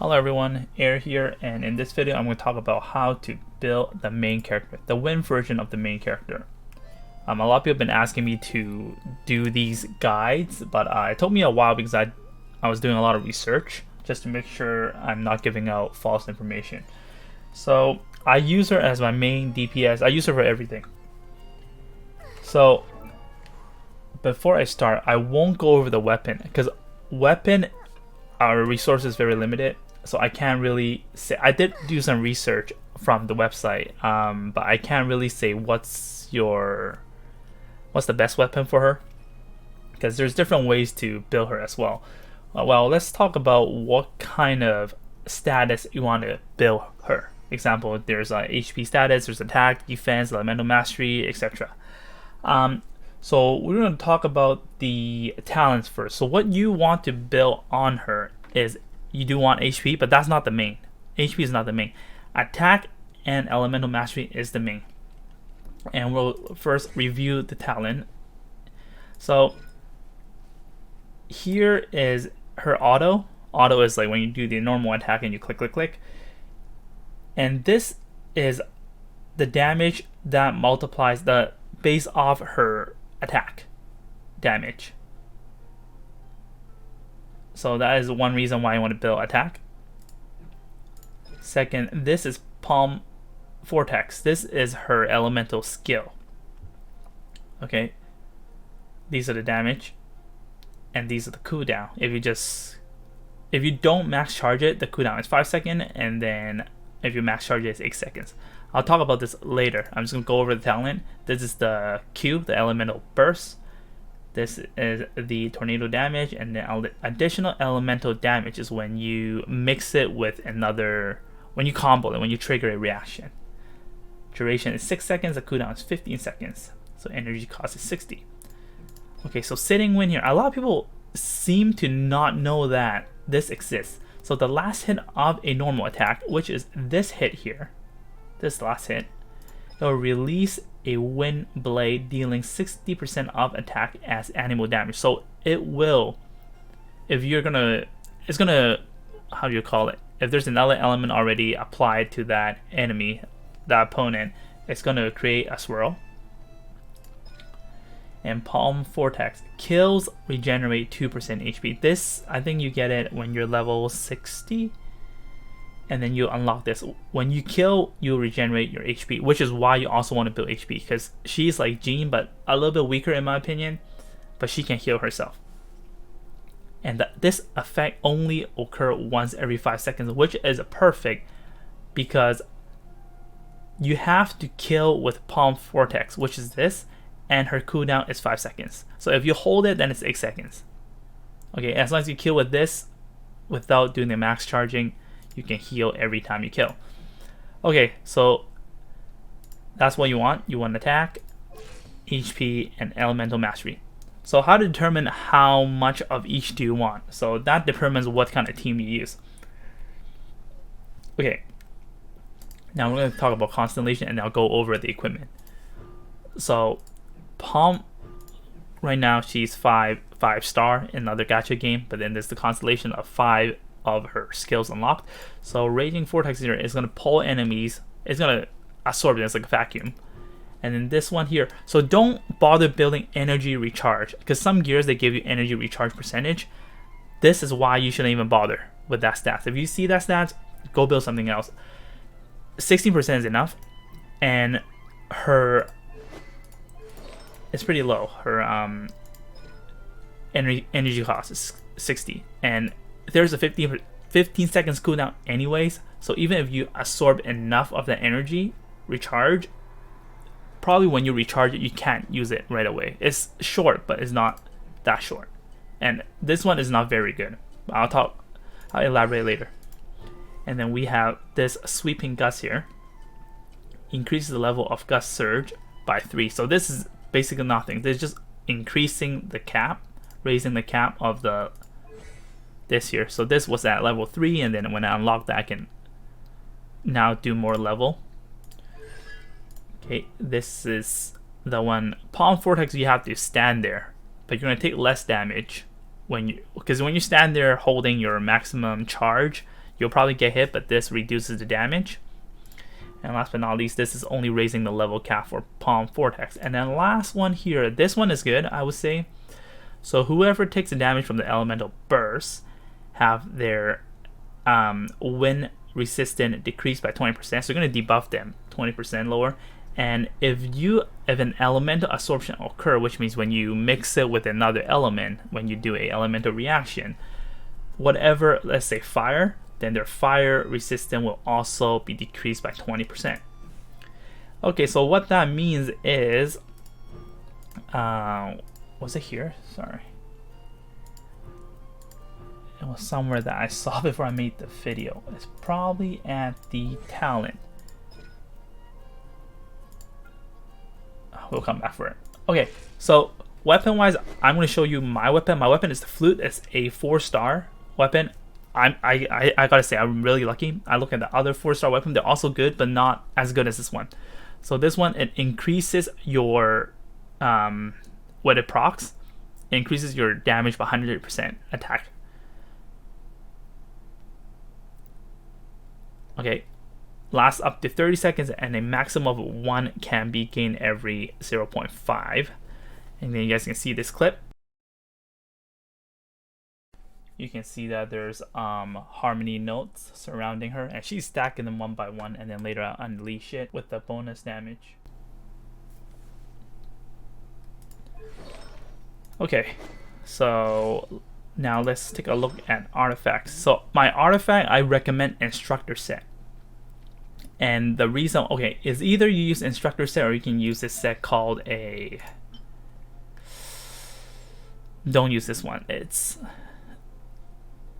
Hello everyone, Air here, and in this video I'm going to talk about how to build the main character, the win version of the main character. A lot of people have been asking me to do these guides, but it took me a while because I was doing a lot of research just to make sure I'm not giving out false information. So I use her as my main DPS. I use her for everything. So before I start, I won't go over the weapon because weapon, our resource is very limited. So I can't really say. I did do some research from the website, but I can't really say what's the best weapon for her, because there's different ways to build her as well. Well, let's talk about what kind of status you want to build her. Example, there's HP status, there's attack, defense, elemental mastery, etc. So we're going to talk about the talents first. So what you want to build on her is, you do want HP, but that's not the main. HP is not the main. Attack and elemental mastery is the main. And we'll first review the talent. So here is her auto. Auto is like when you do the normal attack and you click. And this is the damage that multiplies the base off her attack damage. So that is one reason why I want to build attack. Second, this is Palm Vortex. This is her elemental skill. Okay, these are the damage, and these are the cooldown. If you don't max charge it, the cooldown is 5 seconds, and then if you max charge it, it's 8 seconds. I'll talk about this later. I'm just gonna go over the talent. This is the Q, the elemental burst. This is the tornado damage, and the additional elemental damage is when you mix it with another, when you combo it, when you trigger a reaction. Duration is 6 seconds, the cooldown is 15 seconds, so energy cost is 60. Okay, so sitting win here, a lot of people seem to not know that this exists. So the last hit of a normal attack, which is this hit here, this last hit, it will release a wind blade dealing 60% of attack as animal damage. So it will, if you're gonna, it's gonna, how do you call it? If there's another element already applied to that enemy, that opponent, it's gonna create a swirl. And Palm Vortex, kills regenerate 2% HP. This, I think you get it when you're level 60. And then you unlock this. When you kill, you regenerate your HP, which is why you also want to build HP, because she's like Jean, but a little bit weaker in my opinion, but she can heal herself. And this effect only occurs once every 5 seconds, which is perfect because you have to kill with Palm Vortex, which is this, and her cooldown is 5 seconds. So if you hold it, then it's 8 seconds. Okay, as long as you kill with this without doing the max charging, you can heal every time you kill. Okay, so that's what you want. You want attack, HP, and elemental mastery. So how to determine how much of each do you want? So that determines what kind of team you use. Okay, now we're going to talk about Constellation, and I'll go over the equipment. So Palm, right now she's 5-star in another gacha game, but then there's the Constellation of 5 of her skills unlocked. So Raging Vortex here is going to pull enemies, it's going to absorb them, it's like a vacuum. And then this one here, so don't bother building energy recharge, because some gears they give you energy recharge percentage. This is why you shouldn't even bother with that stats. If you see that stats, go build something else. 16% is enough, and her, it's pretty low. Her energy cost is 60, and there's a 15 seconds cooldown anyways, so even if you absorb enough of the energy recharge, probably when you recharge it, you can't use it right away. It's short, but it's not that short. And this one is not very good. I'll elaborate later. And then we have this Sweeping Gust here. Increases the level of Gust Surge by 3. So this is basically nothing. This is just increasing the cap, raising the cap of the this here. So this was at level 3, and then when I unlock that, I can now do more level. Okay, this is the one. Palm Vortex, you have to stand there, but you're gonna take less damage when you, because when you stand there holding your maximum charge, You'll probably get hit, but this reduces the damage. And last but not least, this is only raising the level cap for Palm Vortex. And then last one here, this one is good, I would say. So whoever takes the damage from the elemental burst have their wind resistance decreased by 20%. So you're going to debuff them 20% lower. And if an elemental absorption occur, which means when you mix it with another element, when you do a elemental reaction, whatever, let's say fire, then their fire resistance will also be decreased by 20%. Okay, so what that means is, was it here? Sorry. It was somewhere that I saw before I made the video. It's probably at the talent. We'll come back for it. Okay, so weapon wise, I'm going to show you my weapon. My weapon is the flute. It's a 4-star weapon. I gotta say, I'm really lucky. I look at the other 4-star weapon, they're also good, but not as good as this one. So this one, it increases your what it procs, it increases your damage by 100% attack. Okay, lasts up to 30 seconds, and a maximum of 1 can be gained every 0.5. And then you guys can see this clip. You can see that there's harmony notes surrounding her, and she's stacking them one by one, and then later I'll unleash it with the bonus damage. Okay, so now let's take a look at artifacts. So my artifact, I recommend instructor set. And the reason, okay, is either you use instructor set or you can use this set called a... Don't use this one. It's...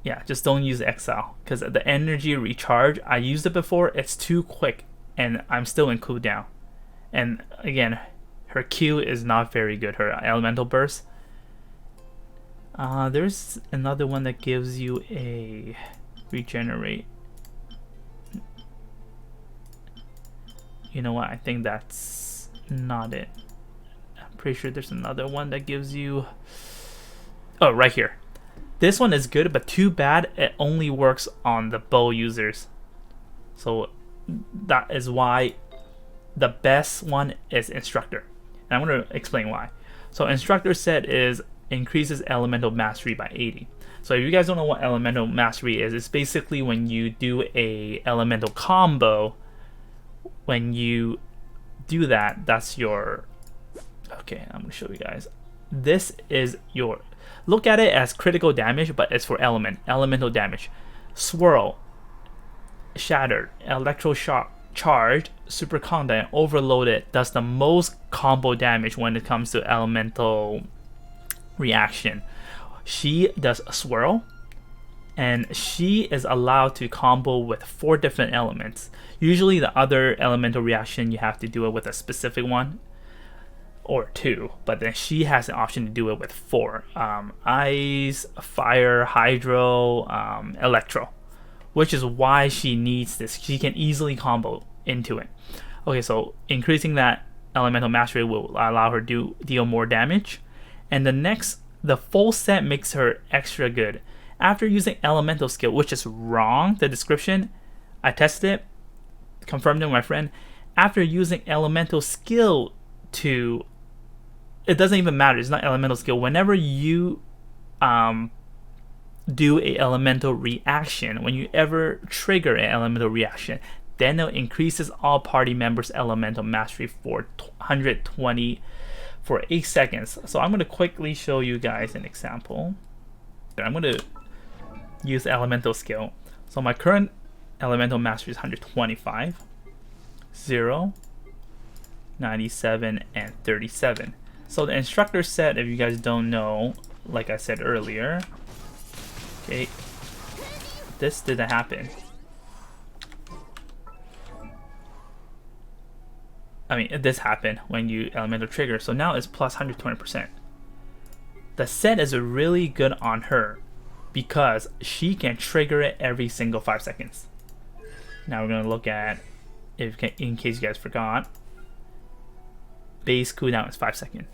Yeah, just don't use Exile, because the energy recharge, I used it before, it's too quick, and I'm still in cooldown. And again, her Q is not very good, her elemental burst. There's another one that gives you a regenerate. You know what, I think that's not it. I'm pretty sure there's another one that gives you... Oh, right here. This one is good, but too bad it only works on the bow users. So that is why the best one is instructor. And I'm going to explain why. So instructor set is increases elemental mastery by 80. So if you guys don't know what elemental mastery is, it's basically when you do a elemental combo. When you do that, that's your... Okay, I'm going to show you guys. This is your... Look at it as critical damage, but it's for elemental damage. Swirl, Shattered, Electro Shock, Charged, Super Conda, and Overloaded does the most combo damage when it comes to elemental reaction. She does Swirl, and she is allowed to combo with 4 different elements. Usually the other elemental reaction, you have to do it with a specific one. Or 2, but then she has an option to do it with 4. Ice, Fire, Hydro, Electro, which is why she needs this. She can easily combo into it. Okay, so increasing that elemental mastery will allow her to deal more damage. And the full set makes her extra good. After using elemental skill, which is wrong, the description, I tested it, confirmed it with my friend. After using elemental skill to... It doesn't even matter, it's not elemental skill. Whenever you do a elemental reaction, when you ever trigger an elemental reaction, then it increases all party members' elemental mastery for 120 for 8 seconds. So I'm going to quickly show you guys an example. I'm going to use elemental skill. So my current elemental mastery is 125, 0, 97, and 37. So the instructor set, if you guys don't know, like I said earlier, okay, this didn't happen. I mean, this happened when you elemental trigger, so now it's plus 120%. The set is really good on her because she can trigger it every single 5 seconds. Now we're going to look at, in case you guys forgot, base cooldown is 5 seconds.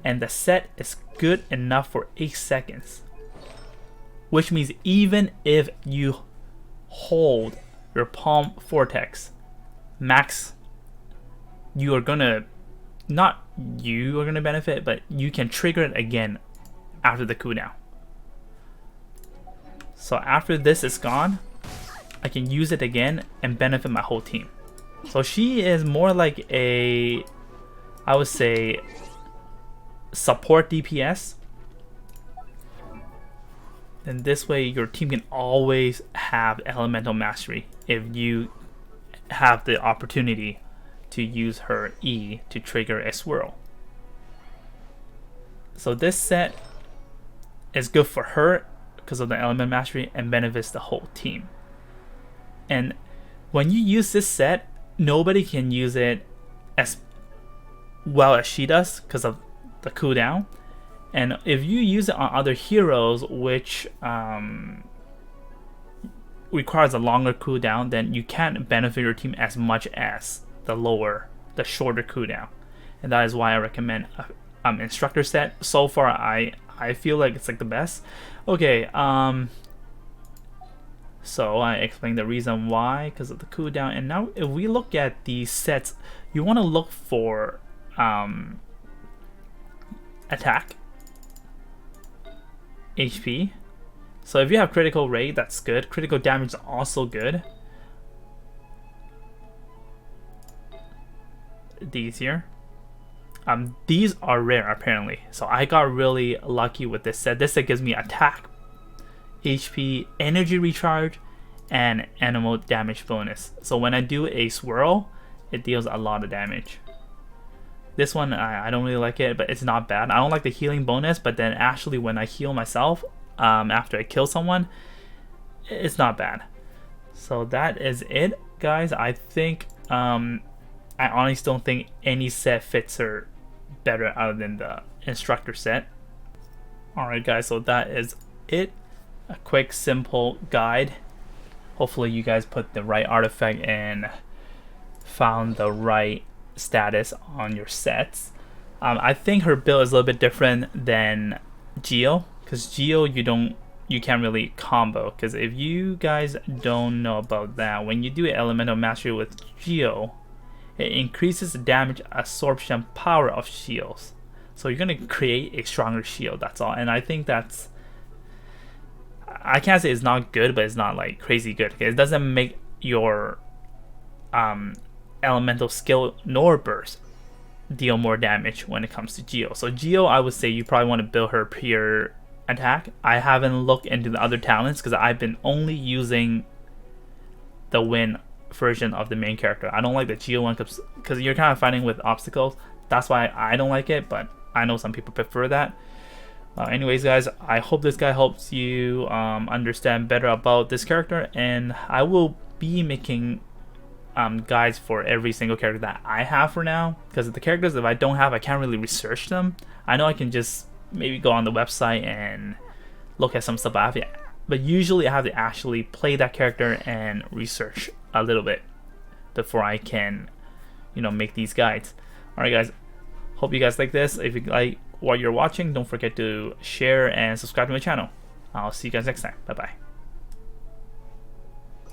And the set is good enough for 8 seconds. Which means even if you hold your palm vortex max, you are gonna, not you are gonna benefit, but you can trigger it again after the cooldown. So after this is gone, I can use it again and benefit my whole team. So she is more like a, I would say, support DPS. And this way your team can always have elemental mastery if you have the opportunity to use her E to trigger a swirl. So this set is good for her because of the element mastery and benefits the whole team. And when you use this set, nobody can use it as well as she does because of the cooldown. And if you use it on other heroes, which requires a longer cooldown, then you can't benefit your team as much as the shorter cooldown. And that is why I recommend instructor set. So far, I feel like it's like the best. Okay, so I explained the reason why, because of the cooldown. And now if we look at these sets, you want to look for attack, HP. So if you have critical rate, that's good. Critical damage is also good. These here. These are rare apparently. So I got really lucky with this set. This set gives me attack, HP, energy recharge, and animal damage bonus. So when I do a swirl, it deals a lot of damage. This one, I don't really like it, but it's not bad. I don't like the healing bonus, but then actually when I heal myself after I kill someone, it's not bad. So that is it, guys. I think I honestly don't think any set fits her better other than the instructor set. Alright guys, so that is it. A quick simple guide. Hopefully you guys put the right artifact and found the right status on your sets. I think her build is a little bit different than Geo, because Geo you can't really combo, because if you guys don't know about that, when you do elemental mastery with Geo, it increases the damage absorption power of shields. So you're gonna create a stronger shield, that's all. And I think that's, I can't say it's not good, but it's not like crazy good. It doesn't make your elemental skill nor burst deal more damage when it comes to Geo. So Geo, I would say you probably want to build her pure attack. I haven't looked into the other talents because I've been only using the Win version of the main character. I don't like the Geo one because you're kind of fighting with obstacles. That's why I don't like it, but I know some people prefer that. Anyways guys, I hope this guy helps you understand better about this character, and I will be making guides for every single character that I have for now, because the characters if I don't have, I can't really research them. I know I can just maybe go on the website and look at some stuff, but usually I have to actually play that character and research a little bit before I can, you know, make these guides. Alright guys, hope you guys like this. If you like what you're watching, don't forget to share and subscribe to my channel. I'll see you guys next time. Bye bye.